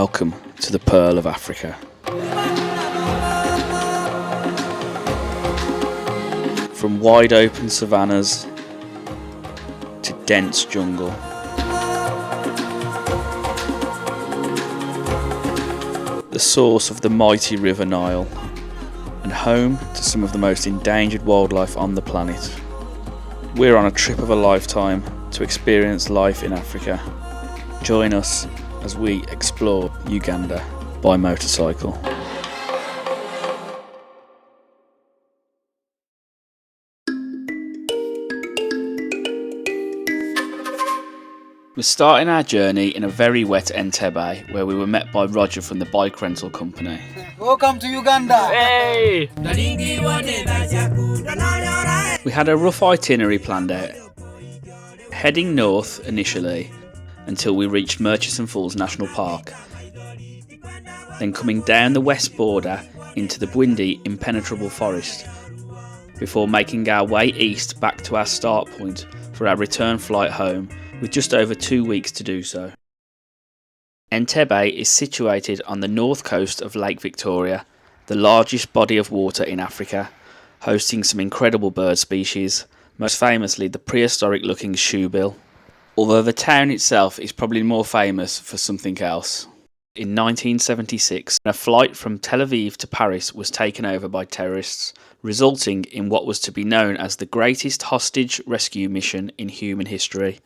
Welcome to the Pearl of Africa. From wide open savannas to dense jungle. The source of the mighty River Nile and home to some of the most endangered wildlife on the planet. We're on a trip of a lifetime to experience life in Africa. Join us as we explore Uganda by motorcycle. We're starting our journey in a very wet Entebbe, where we were met by Roger from the bike rental company. Welcome to Uganda! Hey! We had a rough itinerary planned out, heading north initially until we reached Murchison Falls National Park, then coming down the west border into the windy, impenetrable forest, before making our way east back to our start point for our return flight home, with just over 2 weeks to do so. Entebbe is situated on the north coast of Lake Victoria, the largest body of water in Africa, hosting some incredible bird species, most famously the prehistoric-looking shoebill. Although the town itself is probably more famous for something else. In 1976, a flight from Tel Aviv to Paris was taken over by terrorists, resulting in what was to be known as the greatest hostage rescue mission in human history.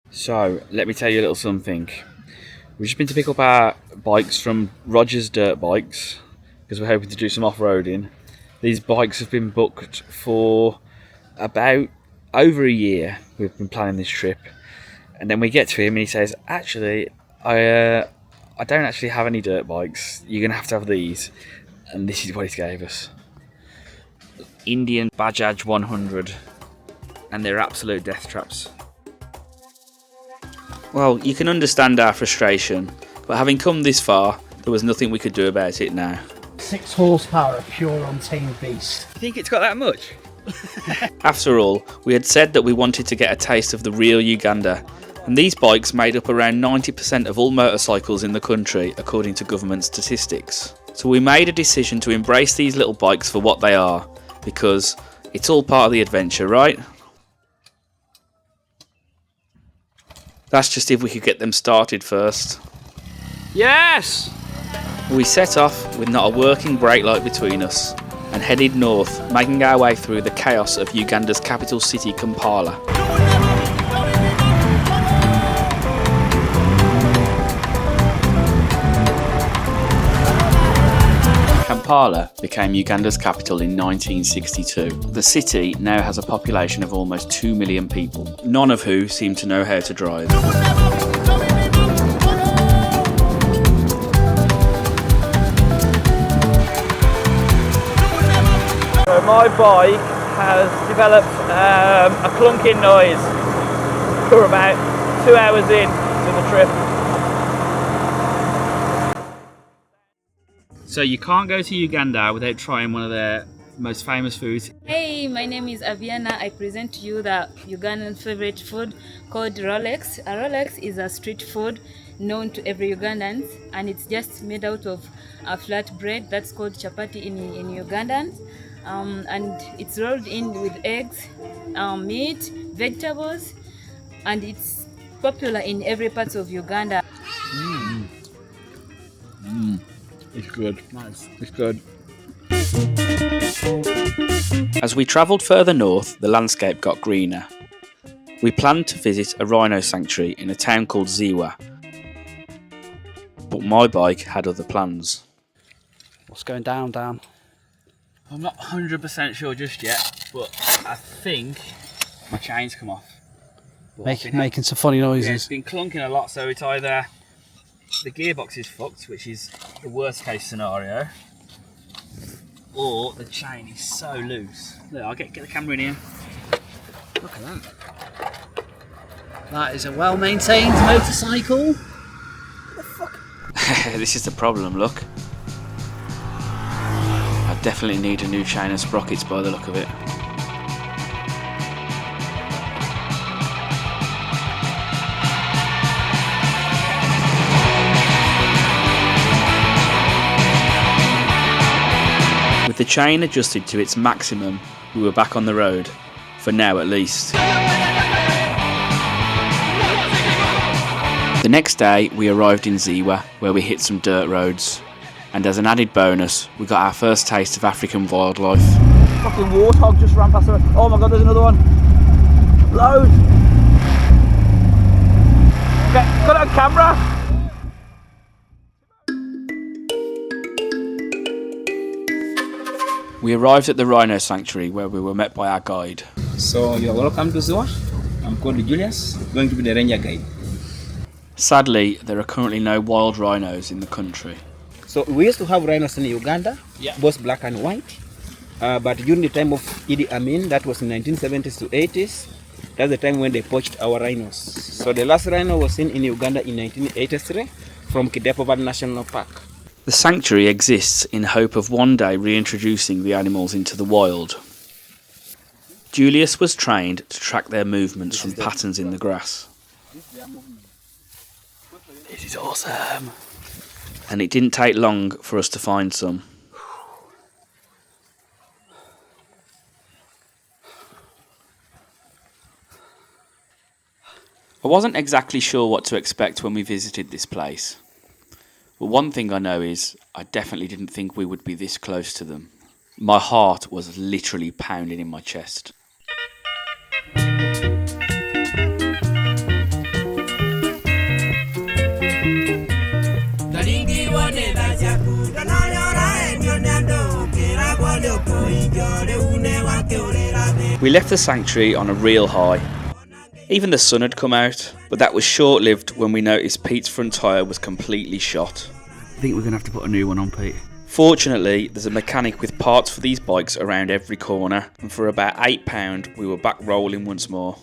So, let me tell you a little something. We've just been to pick up our bikes from Roger's Dirt Bikes, because we're hoping to do some off-roading. These bikes have been booked for about over a year. We've been planning this trip, and then we get to him and he says, actually, I don't actually have any dirt bikes. You're going to have these. And this is what he gave us. Indian Bajaj 100, and they're absolute death traps. Well, you can understand our frustration, but having come this far, there was nothing we could do about it now. 6 horsepower of pure untamed beast. You think it's got that much? After all, we had said that we wanted to get a taste of the real Uganda, and these bikes made up around 90% of all motorcycles in the country, according to government statistics. So we made a decision to embrace these little bikes for what they are, because it's all part of the adventure, right? That's just if we could get them started first. Yes! We set off with not a working brake light between us and headed north, making our way through the chaos of Uganda's capital city, Kampala. Kampala became Uganda's capital in 1962. The city now has a population of almost 2 million people, none of who seem to know how to drive. So my bike has developed a clunking noise. We're about 2 hours in to the trip. So you can't go to Uganda without trying one of their most famous foods. Hey, my name is Aviana. I present to you the Ugandan favorite food called Rolex. A Rolex is a street food known to every Ugandan, and it's just made out of a flat bread that's called chapati in Ugandan. And it's rolled in with eggs, meat, vegetables, and it's popular in every part of Uganda. It's good. Nice. It's good. As we travelled further north, the landscape got greener. We planned to visit a rhino sanctuary in a town called Ziwa, but my bike had other plans. What's going down, Dan? I'm not 100% sure just yet, but I think my chain's come off. Making some funny noises. Yeah, it's been clunking a lot, so it's either the gearbox is fucked, which is the worst case scenario, or the chain is so loose. Look, I'll get the camera in here. Look at that. That is a well-maintained motorcycle. What the fuck? This is the problem, look. I definitely need a new chain and sprockets by the look of it. the chain adjusted to its maximum, we were back on the road, for now at least. The next day we arrived in Ziwa, where we hit some dirt roads, and as an added bonus we got our first taste of African wildlife. Fucking warthog just ran past the road. Oh my god, there's another one. Loads. Got it on camera. We arrived at the Rhino sanctuary where we were met by our guide. So you're welcome to Ziwa. I'm called Julius, going to be the ranger guide. Sadly, there are currently no wild rhinos in the country. So we used to have rhinos in Uganda, both black and white. But during the time of Idi Amin, that was in 1970s to 80s, that's the time when they poached our rhinos. So the last rhino was seen in Uganda in 1983 from Entebbe National Park. The sanctuary exists in hope of one day reintroducing the animals into the wild. Julius was trained to track their movements from patterns in the grass. This is awesome! And it didn't take long for us to find some. I wasn't exactly sure what to expect when we visited this place. But one thing I know is, I definitely didn't think we would be this close to them. My heart was literally pounding in my chest. We left the sanctuary on a real high. Even the sun had come out, but that was short-lived when we noticed Pete's front tyre was completely shot. I think we're going to have to put a new one on, Pete. Fortunately, there's a mechanic with parts for these bikes around every corner, and for about £8 we were back rolling once more.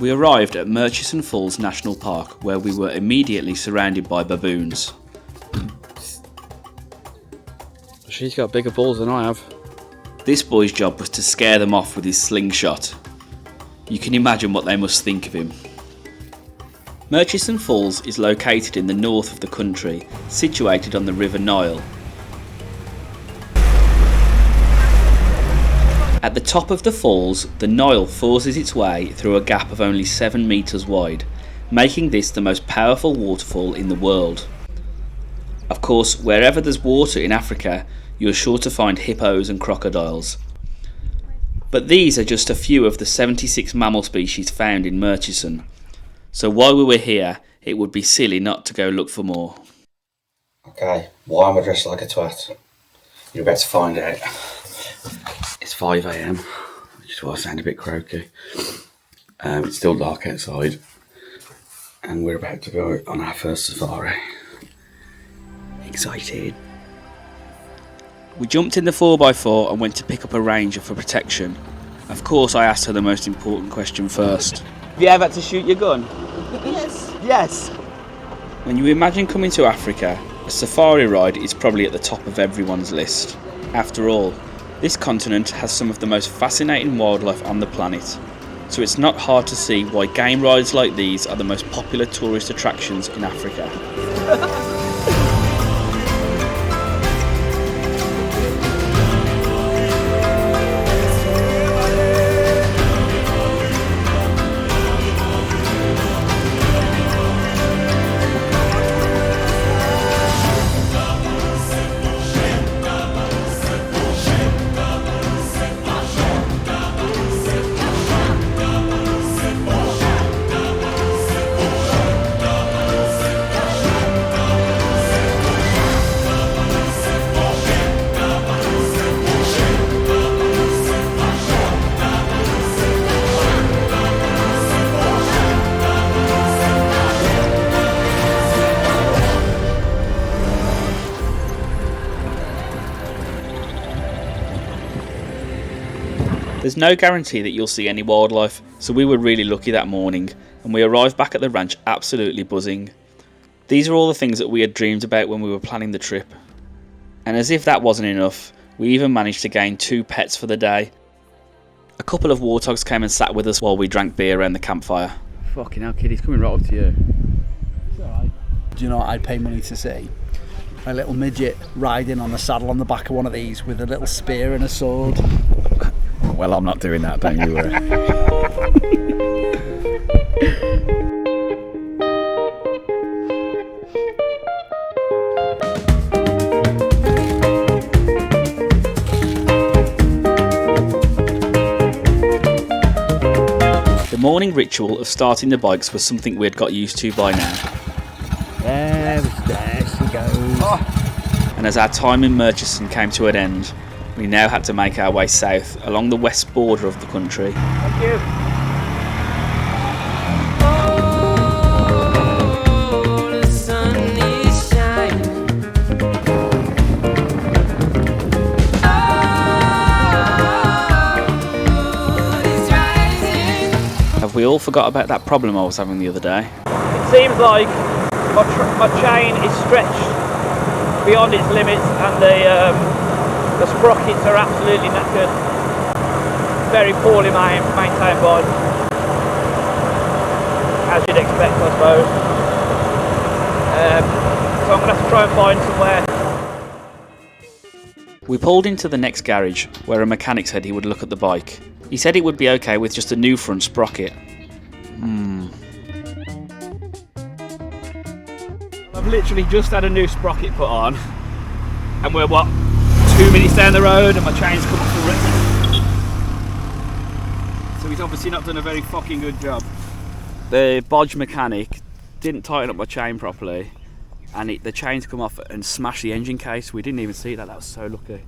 We arrived at Murchison Falls National Park, where we were immediately surrounded by baboons. She's got bigger balls than I have. This boy's job was to scare them off with his slingshot. You can imagine what they must think of him. Murchison Falls is located in the north of the country, situated on the River Nile. At the top of the falls, the Nile forces its way through a gap of only 7 metres wide, making this the most powerful waterfall in the world. Of course, wherever there's water in Africa, you're sure to find hippos and crocodiles. But these are just a few of the 76 mammal species found in Murchison. So while we were here, it would be silly not to go look for more. Okay, why am I dressed like a twat? You're about to find out. It's 5 AM, which is why I sound a bit croaky. It's still dark outside, and we're about to go on our first safari. Excited. We jumped in the 4x4 and went to pick up a ranger for protection. Of course, I asked her the most important question first. Have you ever had to shoot your gun? Yes. Yes. When you imagine coming to Africa, a safari ride is probably at the top of everyone's list. After all, this continent has some of the most fascinating wildlife on the planet. So it's not hard to see why game rides like these are the most popular tourist attractions in Africa. There's no guarantee that you'll see any wildlife, so we were really lucky that morning, and we arrived back at the ranch absolutely buzzing. These are all the things that we had dreamed about when we were planning the trip. And as if that wasn't enough, we even managed to gain 2 pets for the day. A couple of warthogs came and sat with us while we drank beer around the campfire. Fucking hell, kid, he's coming right up to you. It's alright. Do you know what I'd pay money to see? A little midget riding on the saddle on the back of one of these with a little spear and a sword. Well, I'm not doing that, don't you worry. The morning ritual of starting the bikes was something we had got used to by now. There she goes. And as our time in Murchison came to an end, we now had to make our way south along the west border of the country. Thank you. Have we all forgot about that problem I was having the other day? It seems like my chain is stretched beyond its limits, and the sprockets are absolutely knackered. Very poorly maintained bike, as you'd expect, I suppose. So I'm going to have to try and find somewhere. We pulled into the next garage, where a mechanic said he would look at the bike. He said it would be okay with just a new front sprocket. I've literally just had a new sprocket put on, and we're 2 minutes down the road and my chain's come off the rip. So he's obviously not done a very fucking good job. The bodge mechanic didn't tighten up my chain properly, and the chain's come off and smashed the engine case. We didn't even see that. That was so lucky.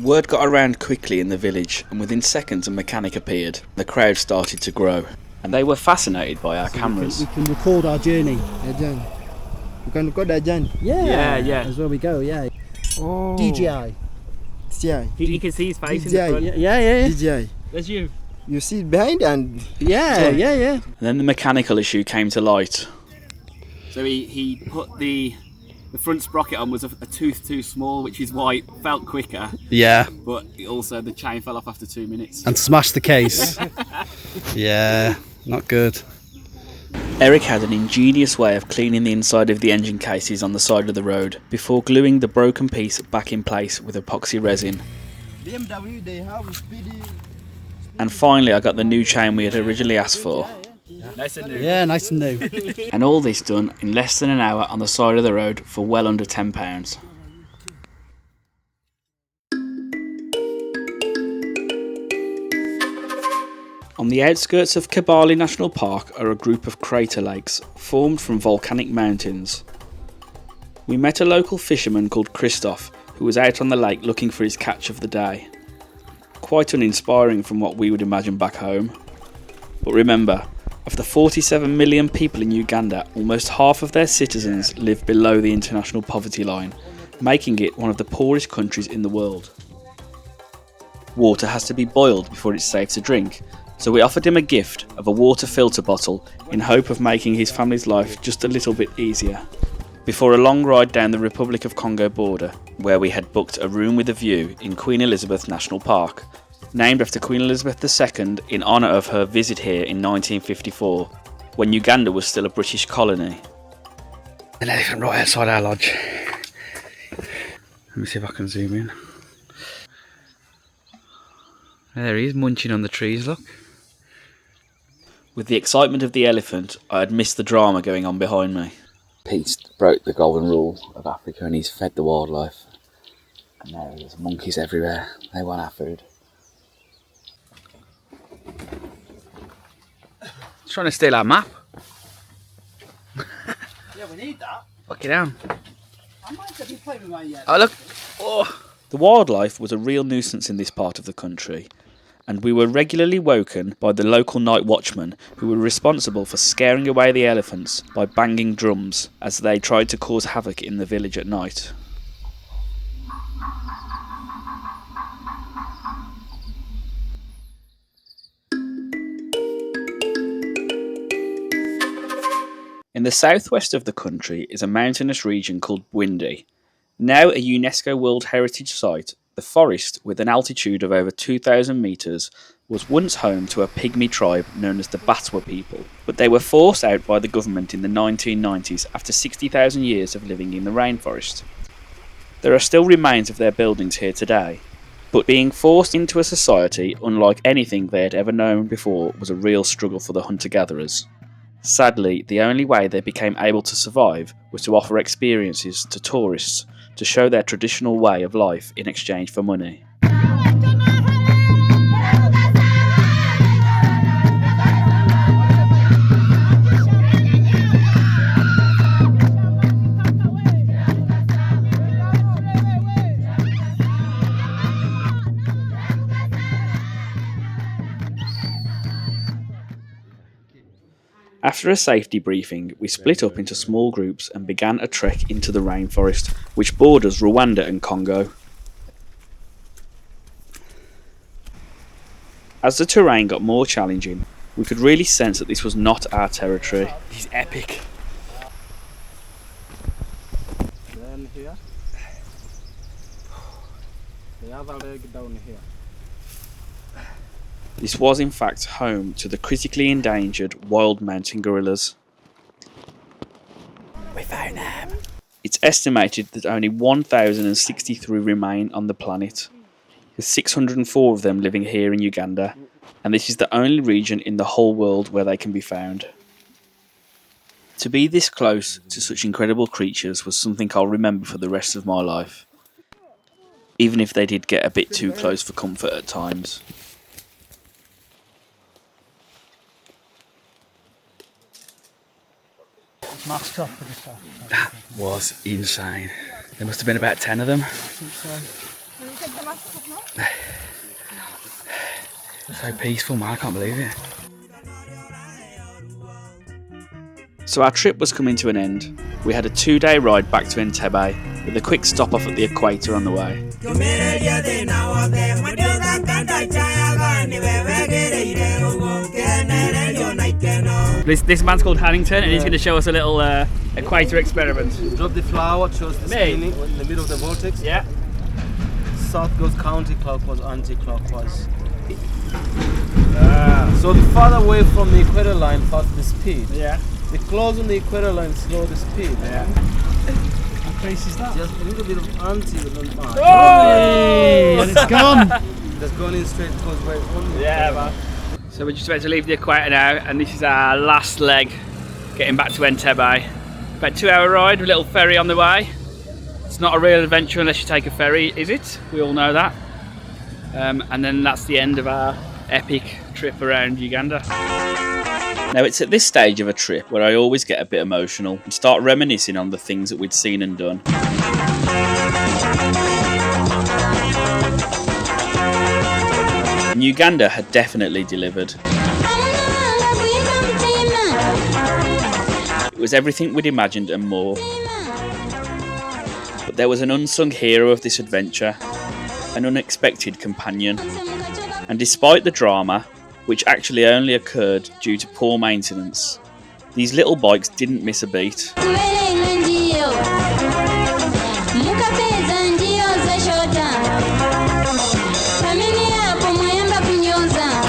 Word got around quickly in the village, and within seconds a mechanic appeared. The crowd started to grow, and they were fascinated by our cameras. We can record our journey. You can record our journey. Yeah. That's where we go, yeah. Oh. DJI. DJI. You can see his face in DJI. the front. Yeah. DJI. There's you. You see it behind and Yeah. And then the mechanical issue came to light. So he put the front sprocket on was a tooth too small, which is why it felt quicker, Yeah. but also the chain fell off after 2 minutes. And smash the case. Yeah, not good. Eric had an ingenious way of cleaning the inside of the engine cases on the side of the road before gluing the broken piece back in place with epoxy resin. BMW, they have speedy. And finally I got the new chain we had originally asked for. Nice and new. Yeah, nice and new. And all this done in less than an hour on the side of the road for well under £10. On the outskirts of Kibale National Park are a group of crater lakes formed from volcanic mountains. We met a local fisherman called Christoph who was out on the lake looking for his catch of the day. Quite uninspiring from what we would imagine back home. But remember, of the 47 million people in Uganda, almost half of their citizens live below the international poverty line, making it one of the poorest countries in the world. Water has to be boiled before it's safe to drink, so we offered him a gift of a water filter bottle in hope of making his family's life just a little bit easier. Before a long ride down the Republic of Congo border, where we had booked a room with a view in Queen Elizabeth National Park, named after Queen Elizabeth II in honour of her visit here in 1954, when Uganda was still a British colony. An elephant right outside our lodge. Let me see if I can zoom in. There he is, munching on the trees, look. With the excitement of the elephant, I had missed the drama going on behind me. Pete broke the golden rule of Africa and he's fed the wildlife. And there he is, monkeys everywhere. They want our food. He's trying to steal our map. Yeah, we need that. Fuck it down. I might have you played with my yet. Oh, look. Oh. The wildlife was a real nuisance in this part of the country, and we were regularly woken by the local night watchmen who were responsible for scaring away the elephants by banging drums as they tried to cause havoc in the village at night. In the southwest of the country is a mountainous region called Bwindi, now a UNESCO World Heritage Site, The forest, with an altitude of over 2,000 metres, was once home to a pygmy tribe known as the Batwa people, but they were forced out by the government in the 1990s after 60,000 years of living in the rainforest. There are still remains of their buildings here today, but being forced into a society unlike anything they had ever known before was a real struggle for the hunter-gatherers. Sadly, the only way they became able to survive was to offer experiences to tourists to show their traditional way of life in exchange for money. After a safety briefing, we split up into small groups and began a trek into the rainforest, which borders Rwanda and Congo. As the terrain got more challenging, we could really sense that this was not our territory. This is epic. Then here. The other leg down here. This was in fact home to the critically endangered wild mountain gorillas. We found them. It's estimated that only 1,063 remain on the planet, with 604 of them living here in Uganda, and this is the only region in the whole world where they can be found. To be this close to such incredible creatures was something I'll remember for the rest of my life, even if they did get a bit too close for comfort at times. Masked up. That was insane. There must have been about 10 of them. So peaceful, man, I can't believe it. So our trip was coming to an end. We had a 2-day ride back to Entebbe, with a quick stop off at the equator on the way. This man's called Hannington, and he's going to show us a little equator experiment. Drop the flower, shows the spinning in the middle of the vortex. Yeah. South goes counterclockwise, anti-clockwise. So the farther away from the equator line, faster the speed. Yeah. The closer on the equator line, slow the speed. Yeah. What place is that? Just a little bit of anti, but not much. Oh! And it's gone. That's going in straight towards where it only. Yeah, man. So we're just about to leave the equator now, and this is our last leg, getting back to Entebbe. About 2-hour ride, a little ferry on the way. It's not a real adventure unless you take a ferry, is it? We all know that. And then that's the end of our epic trip around Uganda. Now it's at this stage of a trip where I always get a bit emotional and start reminiscing on the things that we'd seen and done. And Uganda had definitely delivered. It was everything we'd imagined and more. But there was an unsung hero of this adventure, an unexpected companion. And despite the drama, which actually only occurred due to poor maintenance, these little bikes didn't miss a beat.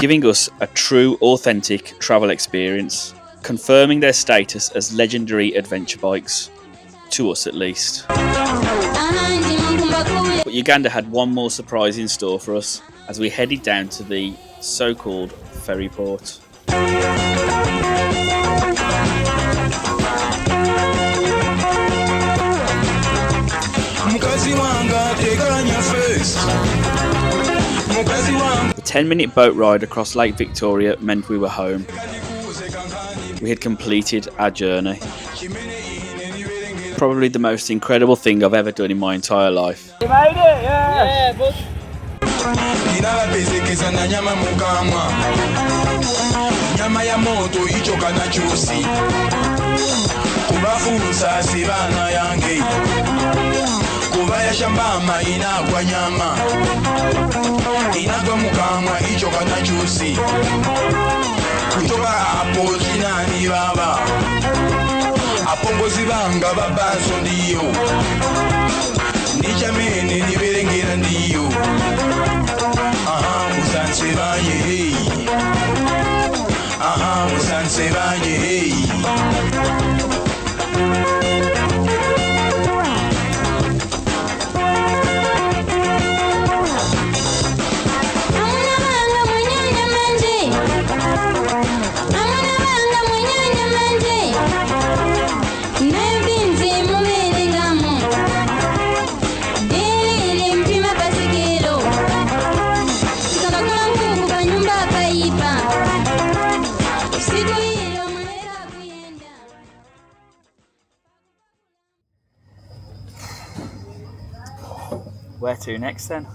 Giving us a true, authentic travel experience, confirming their status as legendary adventure bikes, to us at least. But Uganda had one more surprise in store for us as we headed down to the so-called ferry port. The 10-minute boat ride across Lake Victoria meant we were home. We had completed our journey. Probably the most incredible thing I've ever done in my entire life. You made it, yeah! Yeah, kutoka hapo jinani baba apongozi banga babazo ndio nichamene niverengera ndiyo aha musanse vanye hey aha musanse vanye hey Where to next then?